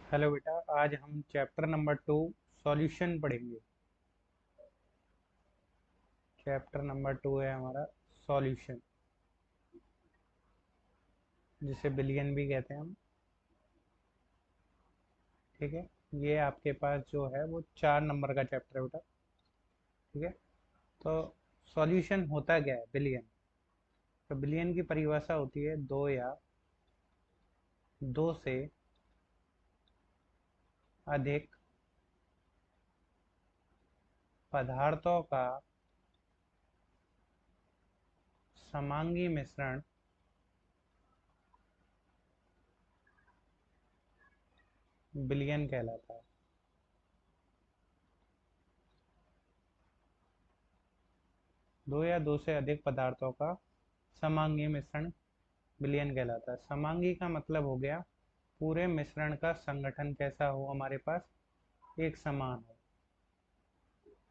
Hello बेटा, आज हम चैप्टर नंबर 2 सॉल्यूशन पढ़ेंगे। चैप्टर नंबर 2 है हमारा सॉल्यूशन, जिसे बिलियन भी कहते हैं हम। ठीक है, ये आपके पास जो है वो 4 नंबर का चैप्टर है बेटा। ठीक है, तो सॉल्यूशन होता क्या है बिलियन। तो बिलियन की परिभाषा होती है दो या दो से अधिक पदार्थों का समांगी मिश्रण बिलियन कहलाता है। दो या दो से अधिक पदार्थों का समांगी मिश्रण बिलियन कहलाता है। समांगी का मतलब हो गया पूरे मिश्रण का संगठन कैसा हो, हमारे पास एक समान हो।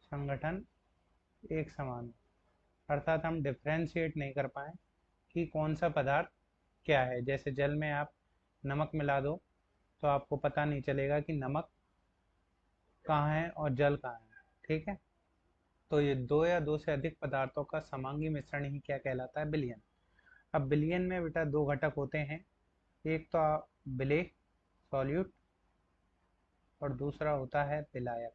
संगठन एक समान हो अर्थात हम डिफ्रेंशिएट नहीं कर पाए कि कौन सा पदार्थ क्या है। जैसे जल में आप नमक मिला दो तो आपको पता नहीं चलेगा कि नमक कहाँ है और जल कहाँ है। ठीक है, तो ये दो या दो से अधिक पदार्थों का समांगी मिश्रण ही क्या कहलाता है, बिलियन। अब बिलियन में बेटा दो घटक होते हैं, एक तो विलेय सॉल्यूट और दूसरा होता है विलायक।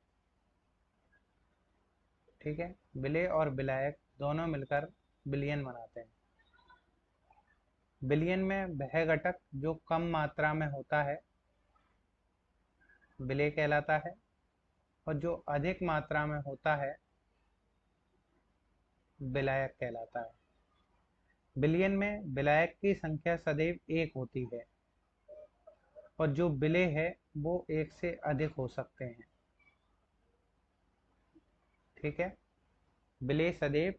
ठीक है, विलेय और विलायक दोनों मिलकर बिलियन बनाते हैं। बिलियन में वह घटक जो कम मात्रा में होता है विलेय कहलाता है, और जो अधिक मात्रा में होता है विलायक कहलाता है। बिलियन में विलायक की संख्या सदैव एक होती है, और जो विलेय है वो एक से अधिक हो सकते हैं। ठीक है, विलेय सदैव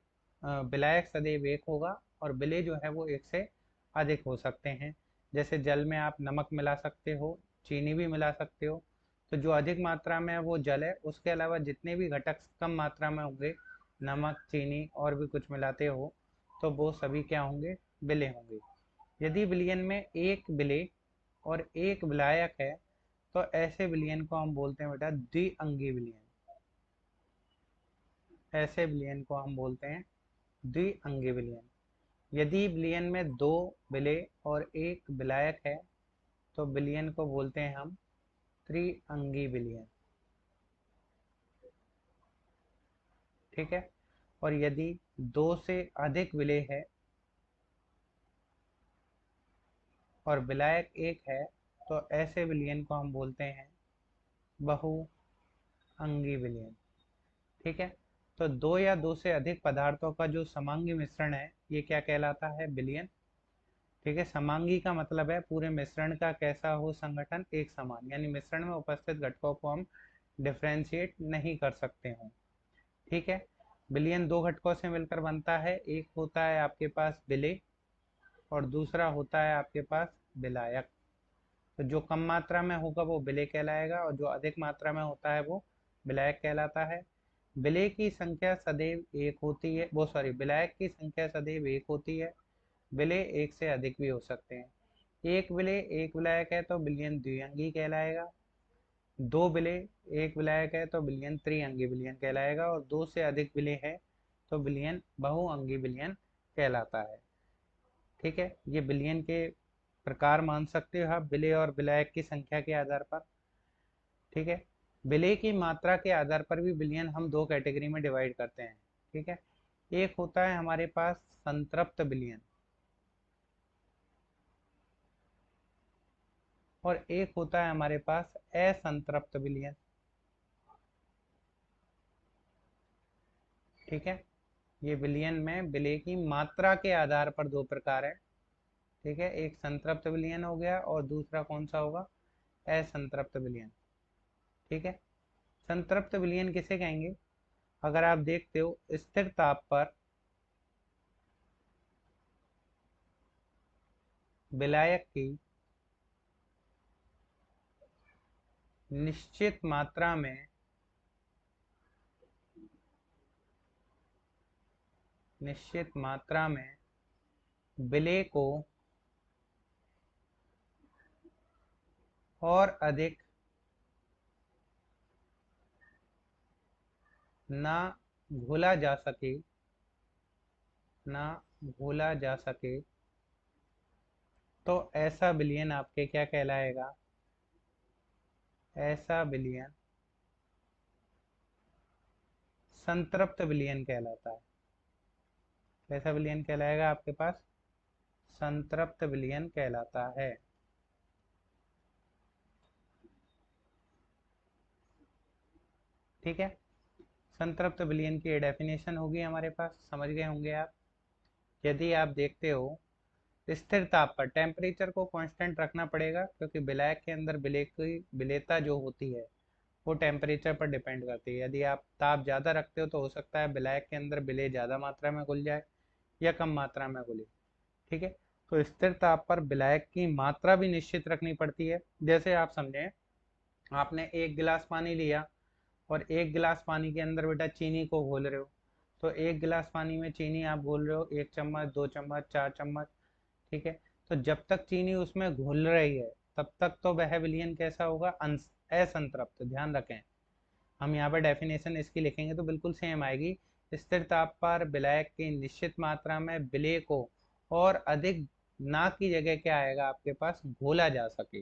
विलायक सदैव एक होगा, और विलेय जो है वो एक से अधिक हो सकते हैं। जैसे जल में आप नमक मिला सकते हो, चीनी भी मिला सकते हो। तो जो अधिक मात्रा में है वो जल है, उसके अलावा जितने भी घटक कम मात्रा में होंगे, नमक चीनी और भी कुछ मिलाते हो, तो वो सभी क्या होंगे, विलेय होंगे। यदि विलयन में एक विलेय और एक विलायक है तो ऐसे विलयन को हम बोलते हैं बेटा द्विअंगी विलयन। ऐसे विलयन को हम बोलते हैं द्विअंगी विलयन। यदि विलयन में दो विलेय और एक विलायक है तो विलयन को बोलते हैं हम त्रिअंगी विलयन। ठीक है, और यदि दो से अधिक विलेय है और विलायक एक है तो ऐसे विलयन को हम बोलते हैं बहुअंगी विलयन। ठीक है, तो दो या दो से अधिक पदार्थों का जो समांगी मिश्रण है ये क्या कहलाता है, विलयन। ठीक है, समांगी का मतलब है पूरे मिश्रण का कैसा हो संगठन, एक समान, यानी मिश्रण में उपस्थित घटकों को हम डिफ्रेंशिएट नहीं कर सकते हों। ठीक है, विलयन दो घटकों से मिलकर बनता है, एक होता है आपके पास विलेय और दूसरा होता है आपके पास विलायक। तो जो कम मात्रा में होगा वो विलेय कहलाएगा, और जो अधिक मात्रा में होता है वो विलायक कहलाता है। विलेय की संख्या सदैव एक होती है, वो सॉरी विलायक की संख्या सदैव एक होती है। विलेय एक से अधिक भी हो सकते हैं। एक विलेय एक विलायक है तो विलयन द्विअंगी कहलाएगा। दो विलेय एक विलायक है तो विलयन त्रिअंगी विलयन कहलाएगा, और दो से अधिक विलेय है तो विलयन बहुअंगी विलयन कहलाता है। ठीक है, ये विलयन के प्रकार मान सकते हो आप विलेय और विलायक की संख्या के आधार पर। ठीक है, विलेय की मात्रा के आधार पर भी विलयन हम दो कैटेगरी में डिवाइड करते हैं। ठीक है, एक होता है हमारे पास संतृप्त विलयन, और एक होता है हमारे पास असंतृप्त विलयन। ठीक है, ये विलयन में विलेय की मात्रा के आधार पर दो प्रकार है। ठीक है, एक संतृप्त विलयन हो गया और दूसरा कौन सा होगा, असंतृप्त विलयन। ठीक है, संतृप्त विलयन किसे कहेंगे, अगर आप देखते हो स्थिर ताप पर विलायक की निश्चित मात्रा में विलेय को और अधिक ना घोला जा सके, ना घोला जा सके, तो ऐसा विलयन आपके क्या कहलाएगा? ऐसा विलयन संतृप्त विलयन कहलाता है। कैसा विलयन कहलाएगा आपके पास? संतृप्त विलयन कहलाता है। ठीक है, संतृप्त विलयन की डेफिनेशन होगी हमारे पास, समझ गए होंगे आप। यदि आप देखते हो, स्थिर ताप पर टेम्परेचर को कांस्टेंट रखना पड़ेगा, क्योंकि विलायक के अंदर विलेय की विलेयता जो होती है वो टेम्परेचर पर डिपेंड करती है। यदि आप ताप ज़्यादा रखते हो तो हो सकता है विलायक के अंदर विलेय ज़्यादा मात्रा में घुल जाए या कम मात्रा में घुले। ठीक है, तो स्थिर ताप पर विलायक की मात्रा भी निश्चित रखनी पड़ती है। जैसे आप समझें, आपने एक गिलास पानी लिया और एक गिलास पानी के अंदर बेटा चीनी को घोल रहे हो, तो एक गिलास पानी में चीनी आप घोल रहे हो 1 चम्मच, 2 चम्मच, 4 चम्मच। ठीक है, तो जब तक चीनी उसमें घुल रही है तब तक तो वह विलयन कैसा होगा? असंतृप्त। ध्यान रखें, हम यहाँ पर डेफिनेशन इसकी लिखेंगे तो बिल्कुल सेम आएगी। स्थिर ताप पर विलायक की निश्चित मात्रा में विलेय को और अधिक ना की जगह क्या आएगा आपके पास? घोला जा सके।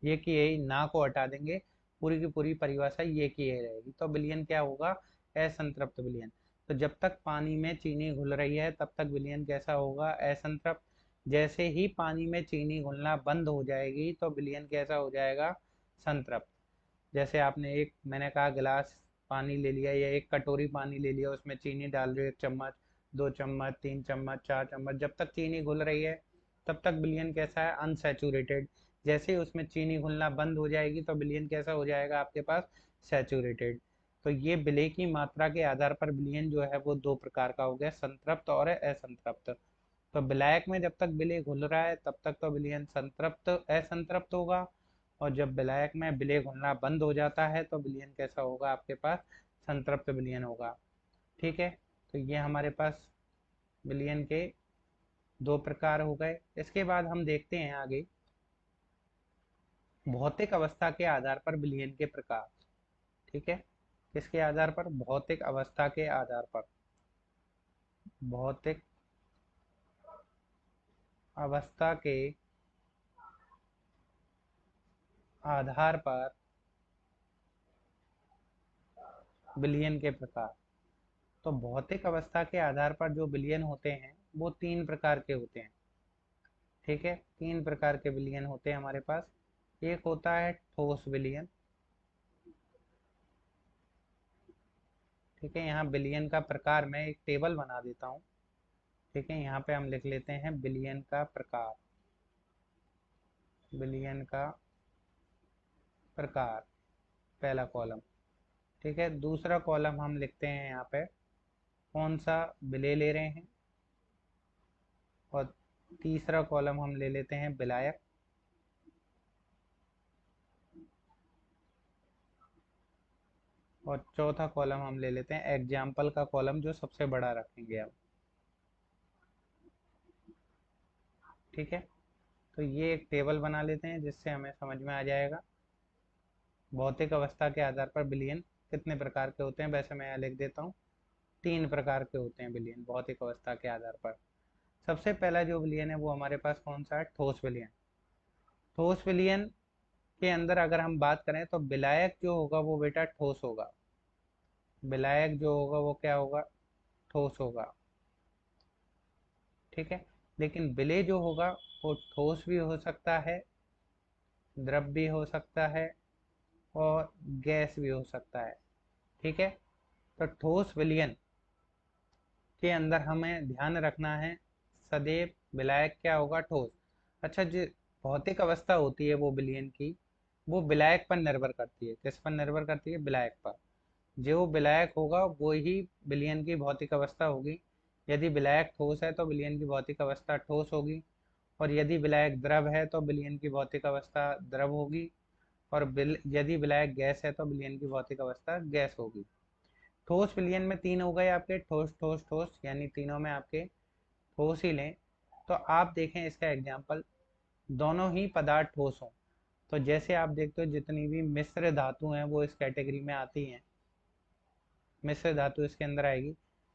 ये की यही ना को हटा देंगे, पूरी की पूरी परिभाषा ये की यही रहेगी। तो विलयन क्या होगा? असंतृप्त विलयन। तो जब तक पानी में चीनी घुल रही है तब तक विलयन कैसा होगा? असंतृप्त। जैसे ही पानी में चीनी घुलना बंद हो जाएगी तो विलयन कैसा हो जाएगा? संतृप्त। जैसे आपने एक, मैंने कहा गिलास पानी ले लिया या एक कटोरी पानी ले लिया, उसमें चीनी डाल रहे हो 1 चम्मच, 2 चम्मच, 3 चम्मच, 4 चम्मच, जब तक चीनी घुल रही है तब तक विलयन कैसा है? अनसैचुरेटेड। जैसे ही उसमें चीनी घुलना बंद हो जाएगी तो विलयन कैसा हो जाएगा आपके पास? सैचुरेटेड। तो ये विलेय की मात्रा के आधार पर विलयन जो है वो दो प्रकार का हो गया, संतृप्त और असंतृप्त। तो विलायक में जब तक विलेय घुल रहा है तब तक तो विलयन संतृप्त असंतृप्त होगा, और जब विलायक में विलेय घुलना बंद हो जाता है तो विलयन कैसा होगा आपके पास? संतृप्त विलयन होगा। ठीक है, तो ये हमारे पास विलयन के दो प्रकार हो गए। इसके बाद हम देखते हैं आगे भौतिक अवस्था के आधार पर विलयन के प्रकार। ठीक है, किसके आधार पर? भौतिक अवस्था के आधार पर। भौतिक अवस्था के आधार पर विलयन के प्रकार। तो भौतिक अवस्था के आधार पर जो विलयन होते हैं वो तीन प्रकार के होते हैं। ठीक है, तीन प्रकार के विलयन होते हैं हमारे पास। एक होता है ठोस विलयन। ठीक है, यहाँ विलयन का प्रकार मैं एक टेबल बना देता हूँ। ठीक है, यहाँ पे हम लिख लेते हैं विलयन का प्रकार। विलयन का प्रकार, पहला कॉलम। ठीक है, दूसरा कॉलम हम लिखते हैं यहाँ पे कौन सा विलेय ले रहे हैं, और तीसरा कॉलम हम ले लेते हैं विलायक। और चौथा कॉलम हम ले लेते हैं एग्जाम्पल का कॉलम, जो सबसे बड़ा रखेंगे हम। ठीक है, तो ये एक टेबल बना लेते हैं जिससे हमें समझ में आ जाएगा भौतिक अवस्था के आधार पर विलयन कितने प्रकार के होते हैं। वैसे मैं यहाँ लिख देता हूँ, तीन प्रकार के होते हैं विलयन भौतिक अवस्था के आधार पर। सबसे पहला जो विलयन है वो हमारे पास कौन सा है? ठोस विलयन। ठोस विलयन के अंदर अगर हम बात करें तो विलायक जो होगा वो बेटा ठोस होगा। विलायक जो होगा वो क्या होगा? ठोस होगा। ठीक है, लेकिन विलेय जो होगा वो ठोस भी हो सकता है, द्रव भी हो सकता है, और गैस भी हो सकता है। ठीक है, तो ठोस विलयन के अंदर हमें ध्यान रखना है सदैव विलायक क्या होगा? ठोस। अच्छा, जो भौतिक अवस्था होती है वो विलयन की, वो विलायक पर निर्भर करती है। किस पर निर्भर करती है? विलायक पर। जो विलायक होगा वो ही विलयन की भौतिक अवस्था होगी। यदि विलायक ठोस है तो विलयन की भौतिक अवस्था ठोस होगी, और यदि विलायक द्रव है तो विलयन की भौतिक अवस्था द्रव होगी, और यदि विलायक गैस है तो विलयन की भौतिक अवस्था गैस होगी। ठोस विलयन में तीन हो गए आपके, ठोस ठोस ठोस, यानी तीनों में आपके ठोस ही लें। तो आप देखें इसका एग्जाम्पल, दोनों ही पदार्थ ठोस हों, तो जैसे आप देखते हो जितनी भी मिश्र धातु हैं वो इस कैटेगरी में आती हैं। मिश्र धातु इसके अंदर आएगी।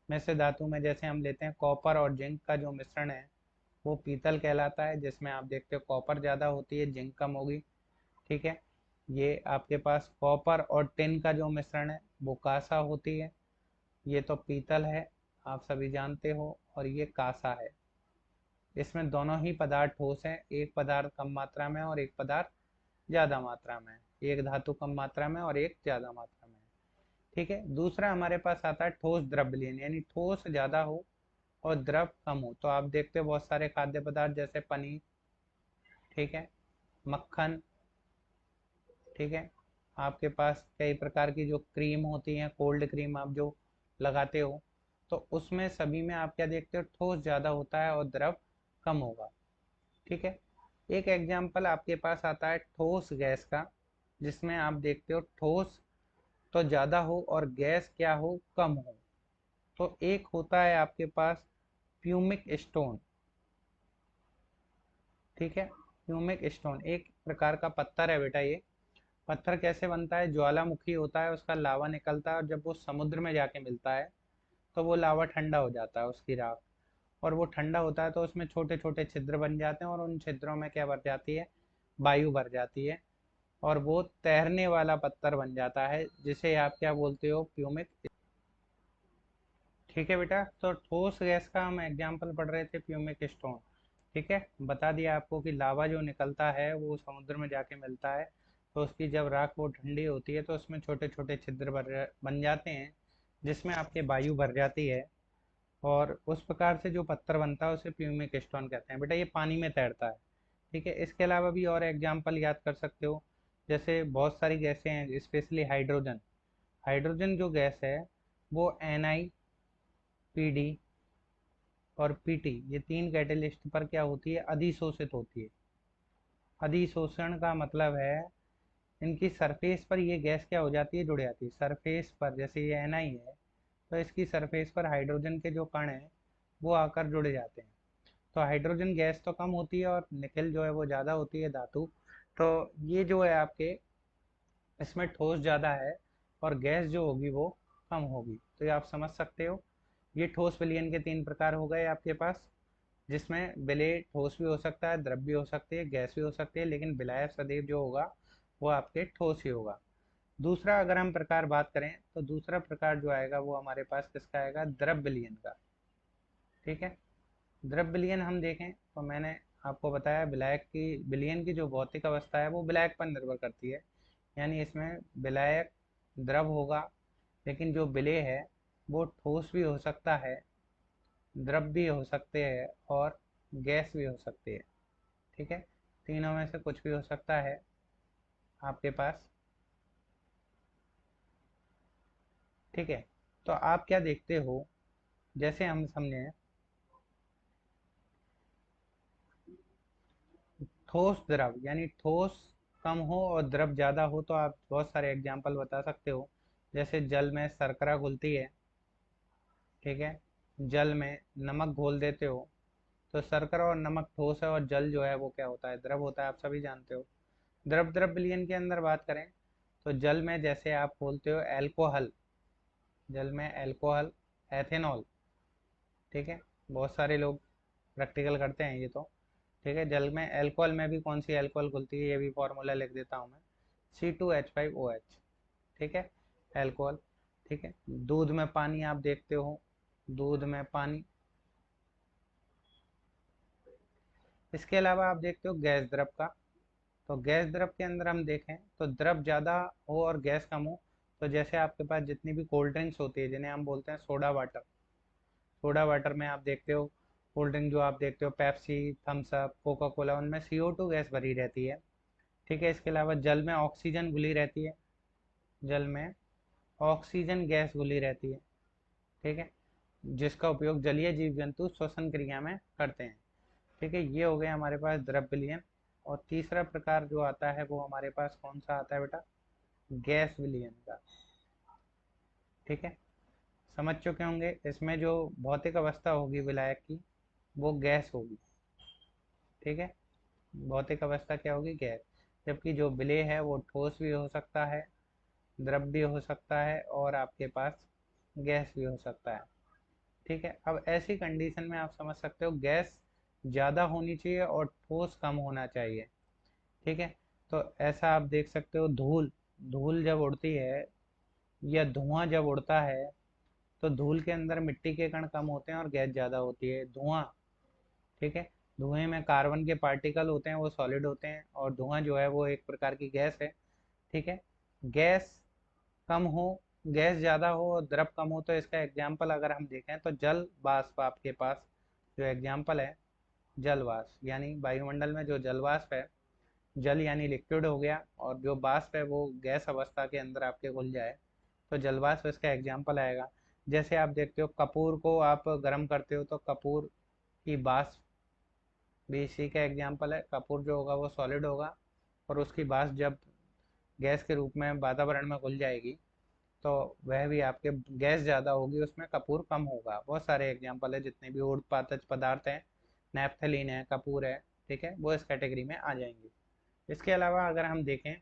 मिश्र धातु में जैसे हम लेते हैं कॉपर और जिंक का जो मिश्रण है वो पीतल कहलाता है, जिसमें आप देखते हो कॉपर ज़्यादा होती है, जिंक कम होगी। ठीक है, ये आपके पास कॉपर और टिन का जो मिश्रण है वो कांसा होती है। ये तो पीतल है, आप सभी जानते हो, और ये कांसा है। इसमें दोनों ही पदार्थ ठोस हैं, एक पदार्थ कम मात्रा में और एक पदार्थ ज़्यादा मात्रा में, एक धातु कम मात्रा में और एक ज़्यादा मात्रा में। ठीक है, दूसरा हमारे पास आता है ठोस द्रव विलयन, यानी ठोस ज़्यादा हो और द्रव कम हो। तो आप देखते हो बहुत सारे खाद्य पदार्थ जैसे पनीर, ठीक है, मक्खन, ठीक है, आपके पास कई प्रकार की जो क्रीम होती हैं, कोल्ड क्रीम आप जो लगाते हो, तो उसमें सभी में आप क्या देखते हो, ठोस ज़्यादा होता है और द्रव कम होगा। ठीक है, एक एग्जाम्पल आपके पास आता है ठोस गैस का, जिसमें आप देखते हो ठोस तो ज़्यादा हो और गैस क्या हो, कम हो। तो एक होता है आपके पास प्यूमिक स्टोन। ठीक है, प्यूमिक स्टोन एक प्रकार का पत्थर है बेटा। ये पत्थर कैसे बनता है, ज्वालामुखी होता है, उसका लावा निकलता है और जब वो समुद्र में जाके मिलता है तो वो लावा ठंडा हो जाता है, उसकी राख, और वो ठंडा होता है तो उसमें छोटे छोटे छिद्र बन जाते हैं और उन छिद्रों में क्या भर जाती है, वायु भर जाती है, और वो तैरने वाला पत्थर बन जाता है, जिसे आप क्या बोलते हो, प्यूमिक। ठीक है बेटा, तो ठोस गैस का हम एग्जाम्पल पढ़ रहे थे प्यूमिक स्टोन। ठीक है, बता दिया आपको कि लावा जो निकलता है वो समुद्र में जाके मिलता है, तो उसकी जब राख वो ठंडी होती है तो उसमें छोटे छोटे छिद्र बन जाते हैं, जिसमें आपके वायु भर जाती है, और उस प्रकार से जो पत्थर बनता है उसे प्यूमिक स्टोन कहते हैं। बेटा ये पानी में तैरता है। ठीक है, इसके अलावा भी और एग्जाम्पल याद कर सकते हो, जैसे बहुत सारी गैसें हैं, स्पेशली हाइड्रोजन। हाइड्रोजन जो गैस है वो Na, Pd और Pt, ये तीन कैटेलिस्ट पर क्या होती है, अधिशोषित होती है। अधिशोषण का मतलब है इनकी सरफेस पर ये गैस क्या हो जाती है, जुड़ जाती है सरफेस पर। जैसे ये Na है तो इसकी सरफेस पर हाइड्रोजन के जो कण हैं वो आकर जुड़ जाते हैं। तो हाइड्रोजन गैस तो कम होती है और निकल जो है वो ज़्यादा होती है, धातु। तो ये जो है आपके, इसमें ठोस ज़्यादा है और गैस जो होगी वो कम होगी। तो ये आप समझ सकते हो। ये ठोस विलयन के तीन प्रकार हो गए आपके पास, जिसमें विलेय ठोस भी हो सकता है, द्रव भी हो सकती है, गैस भी हो सकती है, लेकिन विलायक सदैव जो होगा वो आपके ठोस ही होगा। दूसरा अगर हम प्रकार बात करें तो दूसरा प्रकार जो आएगा वो हमारे पास किसका आएगा, द्रव विलयन का। ठीक है, द्रव विलयन हम देखें तो मैंने आपको बताया विलायक की, विलयन की जो भौतिक अवस्था है वो विलायक पर निर्भर करती है, यानी इसमें विलायक द्रव होगा, लेकिन जो विलेय है वो ठोस भी हो सकता है, द्रव भी हो सकते हैं और गैस भी हो सकती है। ठीक है, तीनों में से कुछ भी हो सकता है आपके पास। ठीक है, तो आप क्या देखते हो, जैसे हम समझे ठोस द्रव, यानी ठोस कम हो और द्रव ज़्यादा हो, तो आप बहुत सारे एग्जाम्पल बता सकते हो। जैसे जल में शर्करा घुलती है, ठीक है, जल में नमक घोल देते हो, तो शर्करा और नमक ठोस है और जल जो है वो क्या होता है, द्रव होता है, आप सभी जानते हो। द्रव द्रव विलयन के अंदर बात करें तो जल में जैसे आप बोलते हो एल्कोहल, जल में एल्कोहल, एथेनॉल, ठीक है, बहुत सारे लोग प्रैक्टिकल करते हैं ये तो। ठीक है, जल में एल्कोहल में भी कौन सी एल्कोहल घुलती है ये भी फॉर्मूला लिख देता हूँ मैं, C2H5OH। ठीक है, एल्कोहल। ठीक है, दूध में पानी आप देखते हो, दूध में पानी। इसके अलावा आप देखते हो गैस द्रव का, तो गैस द्रव के अंदर हम देखें तो द्रव ज़्यादा हो और गैस कम हो, तो जैसे आपके पास जितनी भी कोल्ड ड्रिंक्स होती है जिन्हें हम बोलते हैं सोडा वाटर, सोडा वाटर में आप देखते हो, कोल्ड ड्रिंक जो आप देखते हो Pepsi, Thums Up, Coca Cola, उनमें CO2 गैस भरी रहती है। ठीक है, इसके अलावा जल में ऑक्सीजन घुली रहती है, जल में ऑक्सीजन गैस घुली रहती है। ठीक है, जिसका उपयोग जलीय जीव जंतु श्वसन क्रिया में करते हैं। ठीक है, ये हो गया हमारे पास द्रव विलयन। और तीसरा प्रकार जो आता है वो हमारे पास कौन सा आता है बेटा, गैस विलयन का। ठीक है, समझ चुके होंगे, इसमें जो भौतिक अवस्था होगी विलायक की वो गैस होगी। ठीक है, भौतिक अवस्था क्या होगी, गैस। जबकि जो विलेय है वो ठोस भी हो सकता है, द्रव भी हो सकता है, और आपके पास गैस भी हो सकता है। ठीक है, अब ऐसी कंडीशन में आप समझ सकते हो गैस ज़्यादा होनी चाहिए और ठोस कम होना चाहिए। ठीक है, तो ऐसा आप देख सकते हो, धूल धूल जब उड़ती है या धुआं जब उड़ता है, तो धूल के अंदर मिट्टी के कण कम होते हैं और गैस ज़्यादा होती है। धुआं, ठीक है, धुएं में कार्बन के पार्टिकल होते हैं, वो सॉलिड होते हैं, और धुआं जो है वो एक प्रकार की गैस है। ठीक है, गैस कम हो, गैस ज़्यादा हो और द्रव कम हो, तो इसका एग्जाम्पल अगर हम देखें तो जल वाष्प आपके पास जो एग्जाम्पल है, जल वाष्प यानी वायुमंडल में जो जल वाष्प है, जल यानी लिक्विड हो गया, और जो वाष्प है वो गैस अवस्था के अंदर आपके घुल जाए, तो जल वाष्प इसका एग्जाम्पल आएगा। जैसे आप देखते हो कपूर को आप गर्म करते हो तो कपूर की वाष्प भी इसी का एग्जाम्पल है। कपूर जो होगा वो सॉलिड होगा, और उसकी वाष्प जब गैस के रूप में वातावरण में घुल जाएगी, तो वह भी आपके गैस ज़्यादा होगी, उसमें कपूर कम होगा। बहुत सारे एग्जाम्पल है, जितने भी ऊर्ध्वपातज पदार्थ हैं, नैप्थलीन है, कपूर है, ठीक है, वो इस कैटेगरी में आ जाएंगे। इसके अलावा अगर हम देखें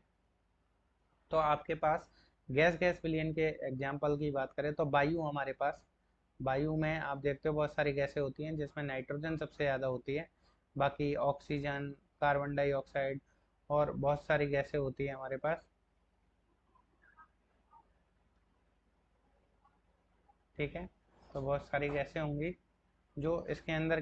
तो आपके पास गैस गैस विलयन के एग्जाम्पल की बात करें तो वायु हमारे पास, वायु में आप देखते हो बहुत सारी गैसें होती हैं, जिसमें नाइट्रोजन सबसे ज़्यादा होती है, बाकी ऑक्सीजन, कार्बन डाइऑक्साइड और बहुत सारी गैसें होती है हमारे पास। ठीक है, तो बहुत सारी गैसें होंगी जो इसके अंदर